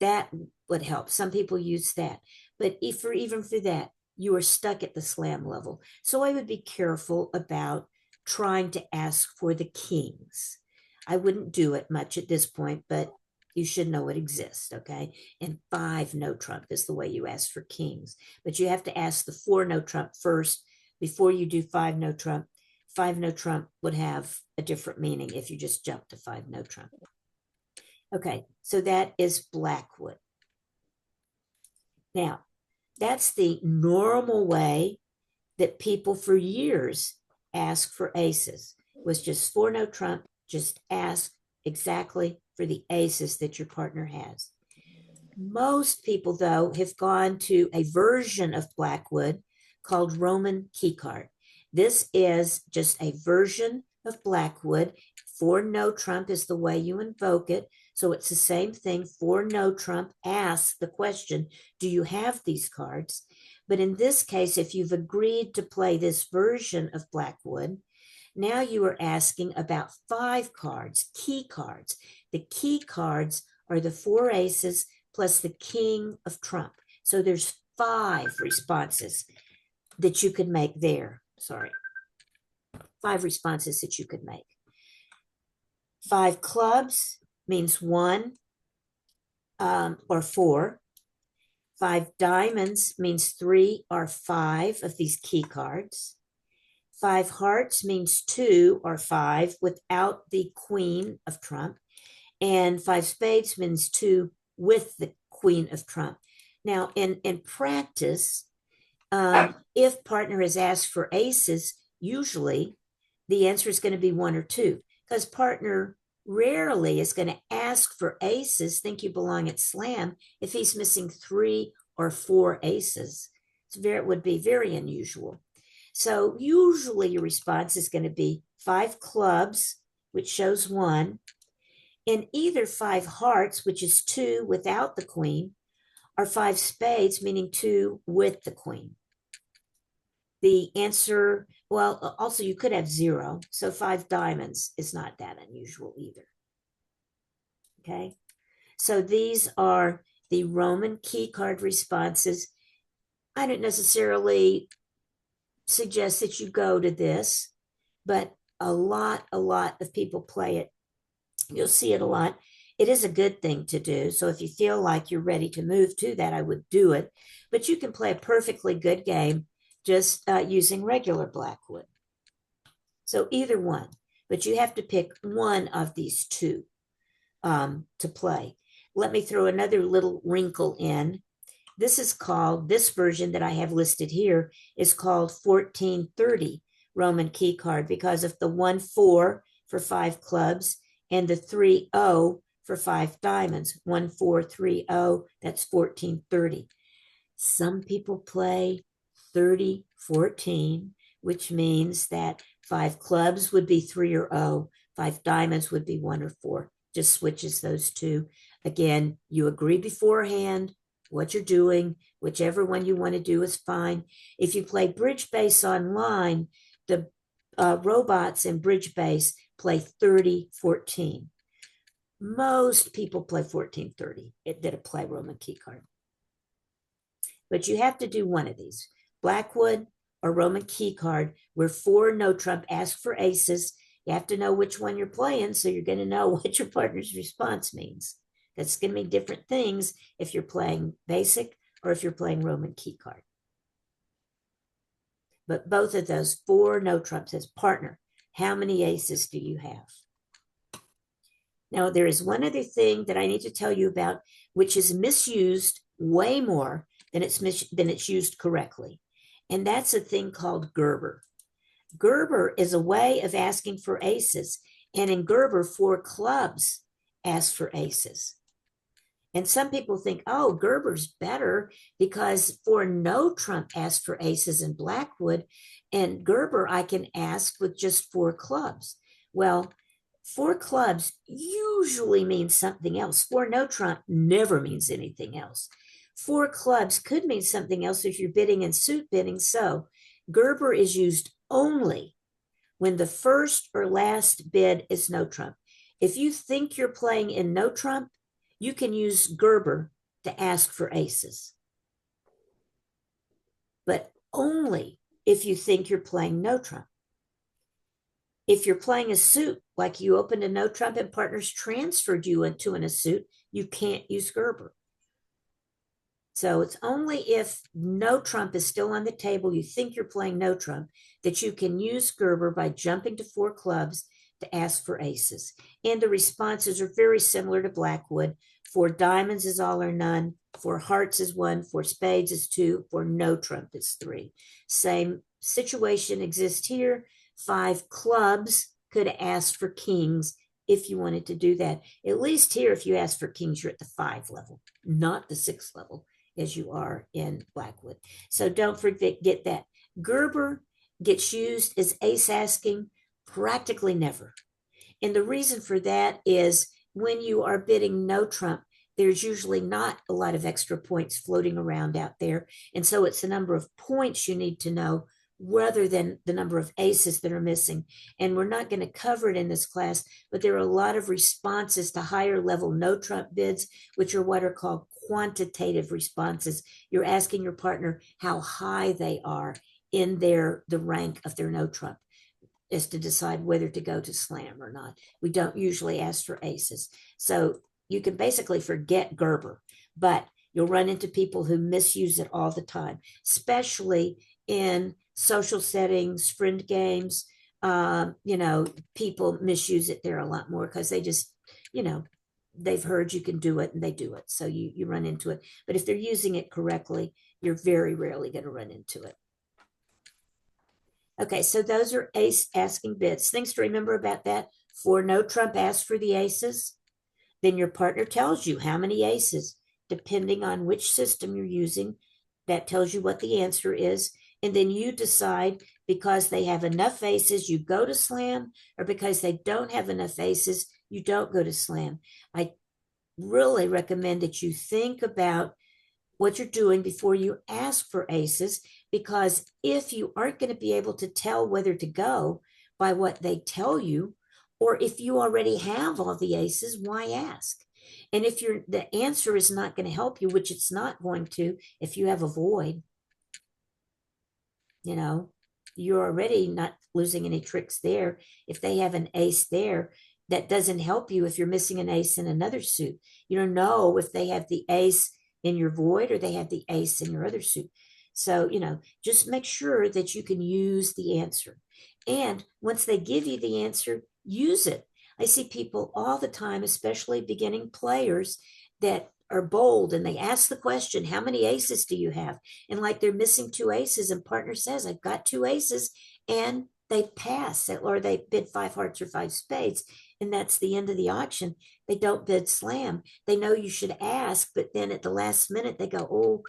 That would help. Some people use that. But even for that, you are stuck at the slam level. So I would be careful about trying to ask for the kings. I wouldn't do it much at this point, but you should know it exists, okay? And 5 no trump is the way you ask for kings. But you have to ask the 4 no trump first before you do 5 no trump. 5 no trump would have a different meaning if you just jump to 5 no trump. Okay, so that is Blackwood. Now, that's the normal way that people for years ask for aces, was just 4 no trump, just ask exactly for the aces that your partner has. Most people, though, have gone to a version of Blackwood called Roman keycard. This is just a version of Blackwood. 4 no trump is the way you invoke it. So it's the same thing. 4 no trump asks the question, do you have these cards? But in this case, if you've agreed to play this version of Blackwood, now you are asking about 5 cards, key cards. The key cards are the 4 aces plus the king of trump. So there's 5 responses that you could make there. 5 responses that you could make. 5 clubs means 1 or 4. 5 diamonds means 3 or 5 of these key cards. 5 hearts means 2 or 5 without the queen of trump. And 5 spades means 2 with the queen of trump. Now, in practice, if partner has asked for aces, usually the answer is going to be 1 or 2, because partner rarely is going to ask for aces, think you belong at slam, if he's missing 3 or 4 aces. It would be very unusual. So usually your response is going to be 5 clubs, which shows 1, and either 5 hearts, which is 2 without the queen, or 5 spades, meaning 2 with the queen. The answer, well, also you could have 0. So 5 diamonds is not that unusual either. Okay. So these are the Roman key card responses. I don't necessarily suggest that you go to this, but a lot of people play it. You'll see it a lot. It is a good thing to do. So if you feel like you're ready to move to that, I would do it. But you can play a perfectly good game just using regular Blackwood. So either one, but you have to pick one of these two to play. Let me throw another little wrinkle in. This version that I have listed here is called 1430 Roman key card because of the 1-4 for 5 clubs and the 3-0 for 5 diamonds. 1-4-3-0, that's 1430. Some people play 30-14, which means that 5 clubs would be 3 or 0, 5 diamonds would be 1 or 4. Just switches those two. Again, you agree beforehand what you're doing. Whichever one you want to do is fine. If you play bridge base online, the robots in bridge base play 30-14. Most people play 14-30 that play Roman key card. But you have to do one of these, Blackwood or Roman key card, where 4 no trump ask for aces. You have to know which one you're playing, so you're going to know what your partner's response means. That's going to be different things if you're playing basic or if you're playing Roman key card. But both of those 4 no trumps says, partner, how many aces do you have? Now, there is one other thing that I need to tell you about, which is misused way more than it's used correctly. And that's a thing called Gerber. Gerber is a way of asking for aces. And in Gerber, 4 clubs ask for aces. And some people think, oh, Gerber's better because 4 no trump asks for aces in Blackwood. And Gerber, I can ask with just 4 clubs. Well, 4 clubs usually means something else. 4 no trump never means anything else. 4 clubs could mean something else if you're bidding in suit bidding. So Gerber is used only when the first or last bid is no trump. If you think you're playing in no trump, you can use Gerber to ask for aces. But only if you think you're playing no trump. If you're playing a suit, like you opened a no trump and partners transferred you into a suit, you can't use Gerber. So it's only if no trump is still on the table, you think you're playing no trump, that you can use Gerber by jumping to 4 clubs to ask for aces. And the responses are very similar to Blackwood. 4 diamonds is all or none, 4 hearts is 1, 4 spades is 2, 4 no trump is 3. Same situation exists here. 5 clubs could ask for kings if you wanted to do that. At least here, if you ask for kings, you're at the 5 level, not the 6 level as you are in Blackwood. So don't forget that. Gerber gets used as ace asking practically never. And the reason for that is when you are bidding no trump, there's usually not a lot of extra points floating around out there. And so it's the number of points you need to know rather than the number of aces that are missing. And we're not going to cover it in this class, but there are a lot of responses to higher level no trump bids, which are what are called quantitative responses. You're asking your partner how high they are in the rank of their no trump is to decide whether to go to slam or not. We don't usually ask for aces. So you can basically forget Gerber, but you'll run into people who misuse it all the time, especially in social settings, friend games. People misuse it there a lot more because they just, they've heard you can do it and they do it. So you run into it. But if they're using it correctly, you're very rarely going to run into it. Okay, so those are ace asking bids. Things to remember about that. 4 no trump asks for the aces. Then your partner tells you how many aces, depending on which system you're using. That tells you what the answer is. And then you decide, because they have enough aces, you go to slam, or because they don't have enough aces, you don't go to slam. I really recommend that you think about what you're doing before you ask for aces, because if you aren't going to be able to tell whether to go by what they tell you, or if you already have all the aces, why ask? And if the answer is not going to help you, which it's not going to, if you have a void, you're already not losing any tricks there. If they have an ace there, that doesn't help you if you're missing an ace in another suit. You don't know if they have the ace in your void or they have the ace in your other suit. So, just make sure that you can use the answer. And once they give you the answer, use it. I see people all the time, especially beginning players, that are bold and they ask the question, how many aces do you have? And like they're missing two aces, and partner says, I've got two aces, and they pass or they bid five hearts or five spades. And that's the end of the auction. They don't bid slam. They know you should ask, but then at the last minute they go,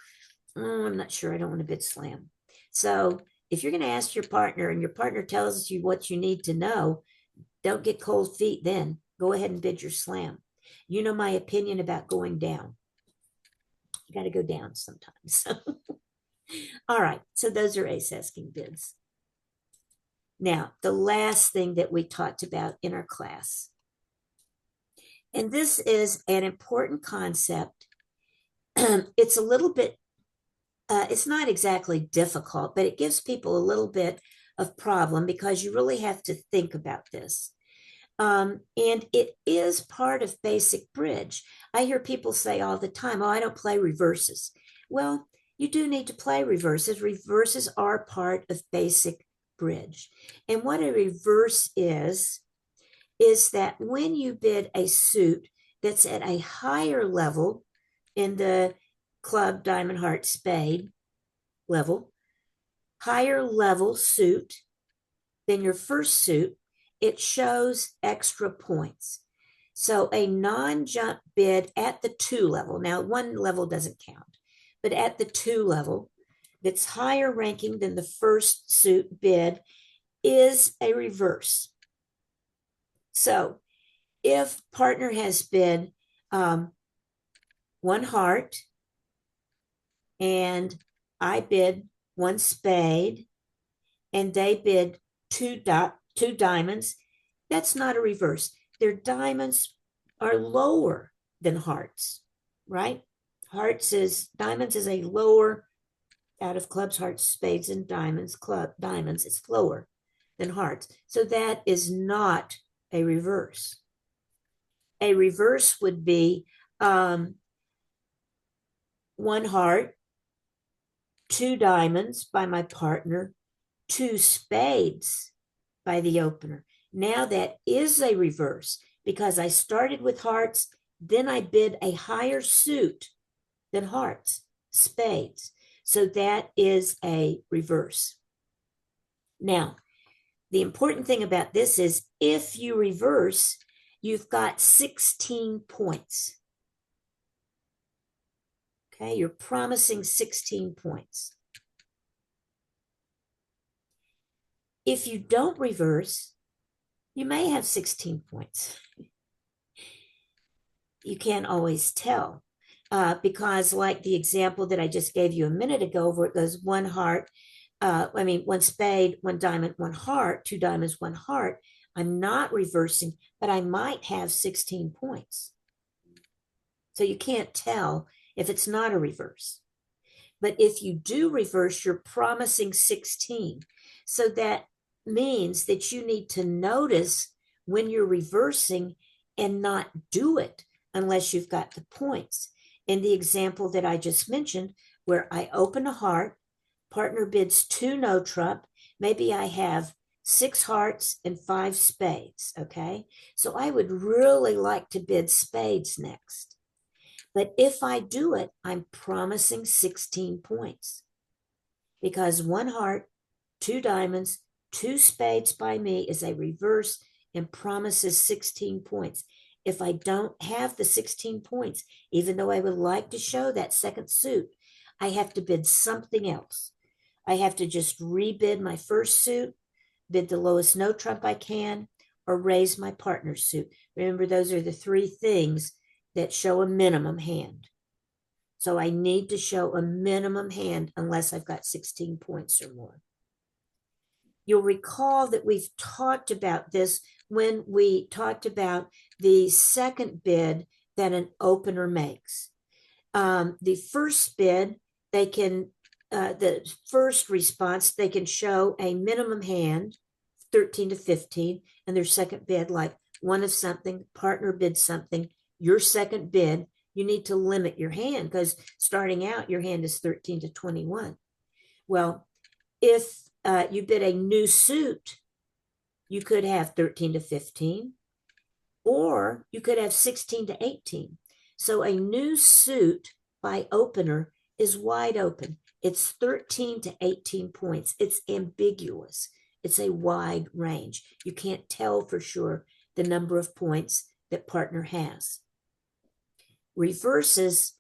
I'm not sure. I don't want to bid slam. So if you're going to ask your partner and your partner tells you what you need to know, don't get cold feet then. Go ahead and bid your slam. You know my opinion about going down. You got to go down sometimes. All right. So those are ace asking bids. Now, the last thing that we talked about in our class, and this is an important concept. It's a little bit, it's not exactly difficult, but it gives people a little bit of problem because you really have to think about this. And it is part of basic bridge. I hear people say all the time, oh, I don't play reverses. Well, you do need to play reverses. Reverses are part of basic bridge. And what a reverse is that when you bid a suit that's at a higher level in the club, diamond, heart, spade level, higher level suit than your first suit, it shows extra points. So a non-jump bid at the 2 level, now 1 level doesn't count, but at the 2 level, that's higher ranking than the first suit bid, is a reverse. So if partner has bid 1 heart and I bid 1 spade and they bid two diamonds, that's not a reverse. Their diamonds are lower than hearts, right? Diamonds is a lower out of clubs, hearts, spades, and diamonds. Diamonds is lower than hearts. So that is not a reverse. A reverse would be 1 heart, 2 diamonds by my partner, 2 spades by the opener. Now that is a reverse because I started with hearts, then I bid a higher suit than hearts, spades. So that is a reverse. Now, the important thing about this is if you reverse, you've got 16 points. Okay, you're promising 16 points. If you don't reverse, you may have 16 points. You can't always tell because like the example that I just gave you a minute ago where it goes 1 heart, 1 spade, 1 diamond, 1 heart, 2 diamonds, 1 heart, I'm not reversing, but I might have 16 points. So you can't tell if it's not a reverse. But if you do reverse, you're promising 16. So that means that you need to notice when you're reversing and not do it unless you've got the points. In the example that I just mentioned, where I open a heart, partner bids 2 no trump, maybe I have 6 hearts and 5 spades, okay? So I would really like to bid spades next. But if I do it, I'm promising 16 points because 1 heart, 2 diamonds, 2 spades by me is a reverse and promises 16 points. If I don't have the 16 points, even though I would like to show that second suit, I have to bid something else. I have to just rebid my first suit, bid the lowest no trump I can, or raise my partner's suit. Remember, those are the 3 things that show a minimum hand. So I need to show a minimum hand unless I've got 16 points or more. You'll recall that we've talked about this when we talked about the second bid that an opener makes. The first bid, the first response, they can show a minimum hand, 13 to 15, and their second bid, like 1 of something, partner bid something, your second bid, you need to limit your hand because starting out, your hand is 13 to 21. Well, if you bid a new suit You could have 13 to 15, or you could have 16 to 18. So a new suit by opener is wide open. It's 13 to 18 points. It's ambiguous. It's a wide range. You can't tell for sure the number of points that partner has. Reverses,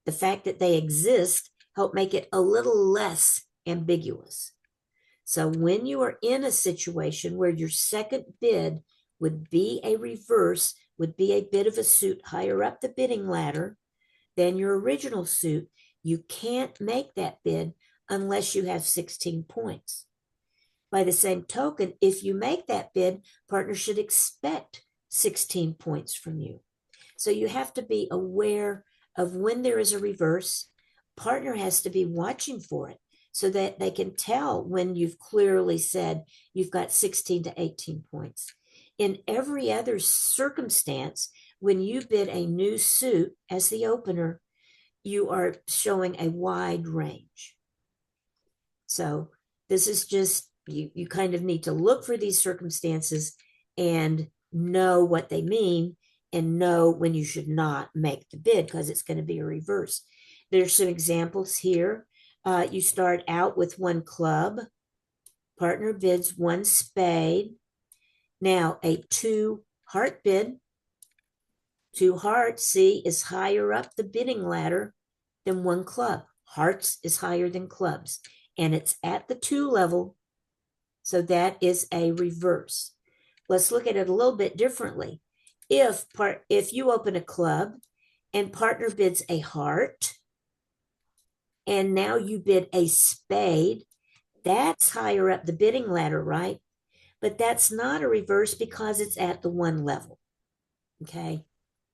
the fact that they exist, help make it a little less ambiguous. So when you are in a situation where your second bid would be a reverse, would be a bid of a suit higher up the bidding ladder than your original suit, you can't make that bid unless you have 16 points. By the same token, if you make that bid, partner should expect 16 points from you. So you have to be aware of when there is a reverse. Partner has to be watching for it so that they can tell when you've clearly said you've got 16 to 18 points. In every other circumstance, when you bid a new suit as the opener, you are showing a wide range. So this is just, you kind of need to look for these circumstances and know what they mean and know when you should not make the bid because it's going to be a reverse. There's some examples here. You start out with one club. Partner bids one spade. Now a 2 heart bid. 2 hearts, see, is higher up the bidding ladder than one club. Hearts is higher than clubs. And it's at the 2 level. So that is a reverse. Let's look at it a little bit differently. If you open a club and partner bids a heart, and now you bid a spade, that's higher up the bidding ladder, right? But that's not a reverse because it's at the 1 level. Okay.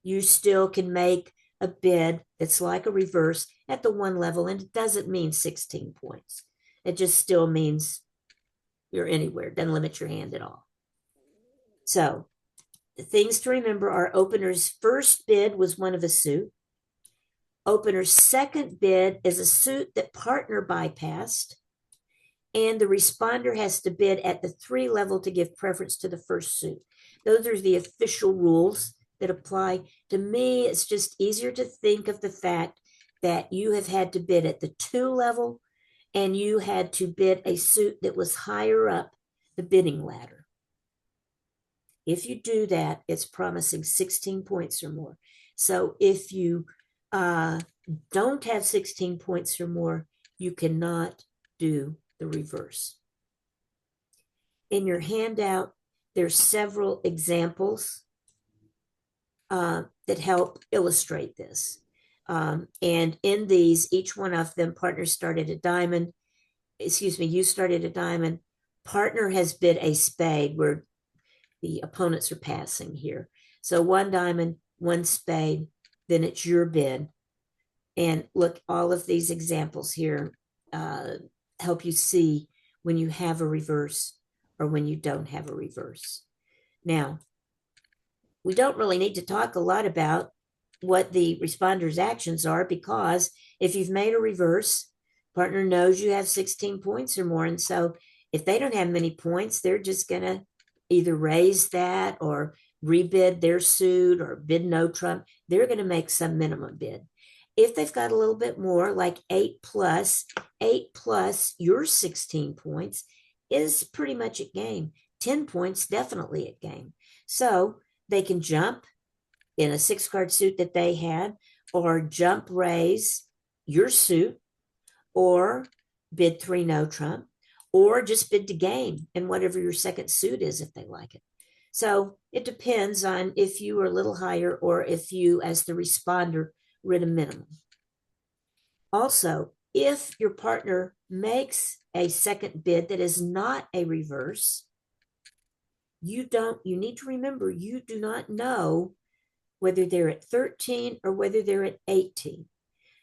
You still can make a bid that's like a reverse at the 1 level, and it doesn't mean 16 points. It just still means you're anywhere. It doesn't limit your hand at all. So the things to remember are opener's first bid was one of a suit. Opener's second bid is a suit that partner bypassed. And the responder has to bid at the 3 level to give preference to the first suit. Those are the official rules that apply. To me, it's just easier to think of the fact that you have had to bid at the 2 level and you had to bid a suit that was higher up the bidding ladder. If you do that, it's promising 16 points or more. So if you don't have 16 points or more, you cannot do the reverse. In your handout, there's several examples that help illustrate this. And in these, each one of them, partner started a diamond. Excuse me, you started a diamond. Partner has bid a spade where the opponents are passing here. So 1 diamond, 1 spade, then it's your bid. And look, all of these examples here help you see when you have a reverse or when you don't have a reverse. Now, we don't really need to talk a lot about what the responder's actions are because if you've made a reverse, partner knows you have 16 points or more. And so if they don't have many points, they're just going to either raise that or rebid their suit or bid no trump. They're going to make some minimum bid. If they've got a little bit more, like 8 plus, your 16 points is pretty much at game. 10 points, definitely at game. So they can jump in a 6-card suit that they had, or jump raise your suit, or bid 3 no trump, or just bid to game and whatever your second suit is if they like it. So it depends on if you are a little higher or if you, as the responder, rid a minimum. Also, if your partner makes a second bid that is not a reverse, you need to remember you do not know whether they're at 13 or whether they're at 18.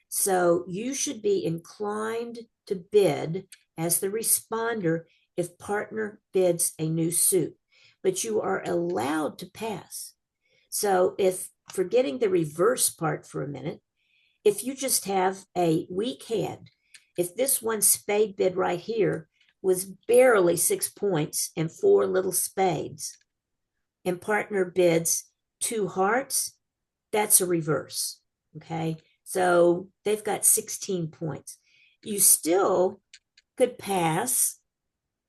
So you should be inclined to bid as the responder if partner bids a new suit, but you are allowed to pass. So if, forgetting the reverse part for a minute, if you just have a weak hand, if this 1 spade bid right here was barely 6 points and four little spades, and partner bids two hearts, that's a reverse. Okay. So they've got 16 points. You still could pass,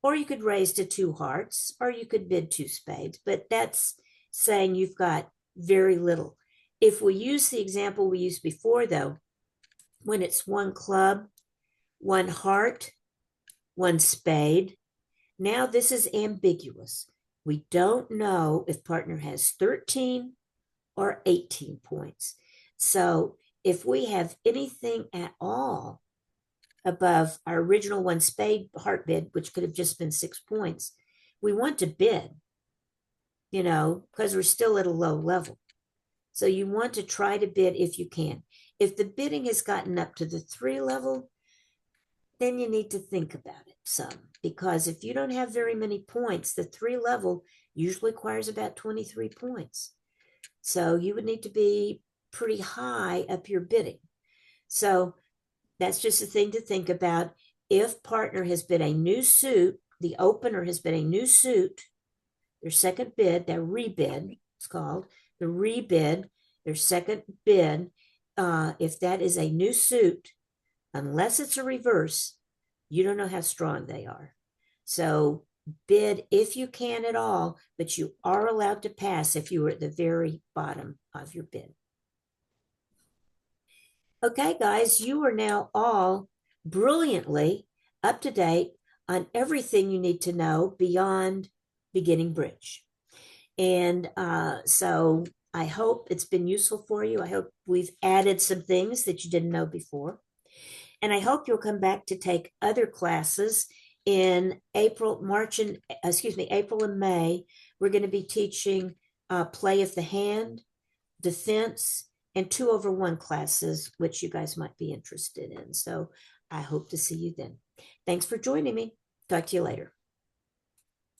or you could raise to two hearts, or you could bid two spades, but that's saying you've got very little. If we use the example we used before, though, when it's one club, one heart, one spade, now this is ambiguous. We don't know if partner has 13 or 18 points. So if we have anything at all above our original one spade heart bid, which could have just been 6 points, we want to bid, because we're still at a low level. So you want to try to bid if you can. If the bidding has gotten up to the 3 level, then you need to think about it some, because if you don't have very many points, the 3 level usually requires about 23 points. So you would need to be pretty high up your bidding. So that's just a thing to think about. If partner has bid a new suit, the opener has bid a new suit, their second bid, their rebid, it's called the rebid, their second bid, if that is a new suit, unless it's a reverse, you don't know how strong they are. So bid if you can at all, but you are allowed to pass if you were at the very bottom of your bid. Okay, guys, you are now all brilliantly up to date on everything you need to know beyond beginning bridge. And so I hope it's been useful for you. I hope we've added some things that you didn't know before. And I hope you'll come back to take other classes in April, April and May. We're going to be teaching play of the hand, defense, and 2/1 classes, which you guys might be interested in. So I hope to see you then. Thanks for joining me. Talk to you later.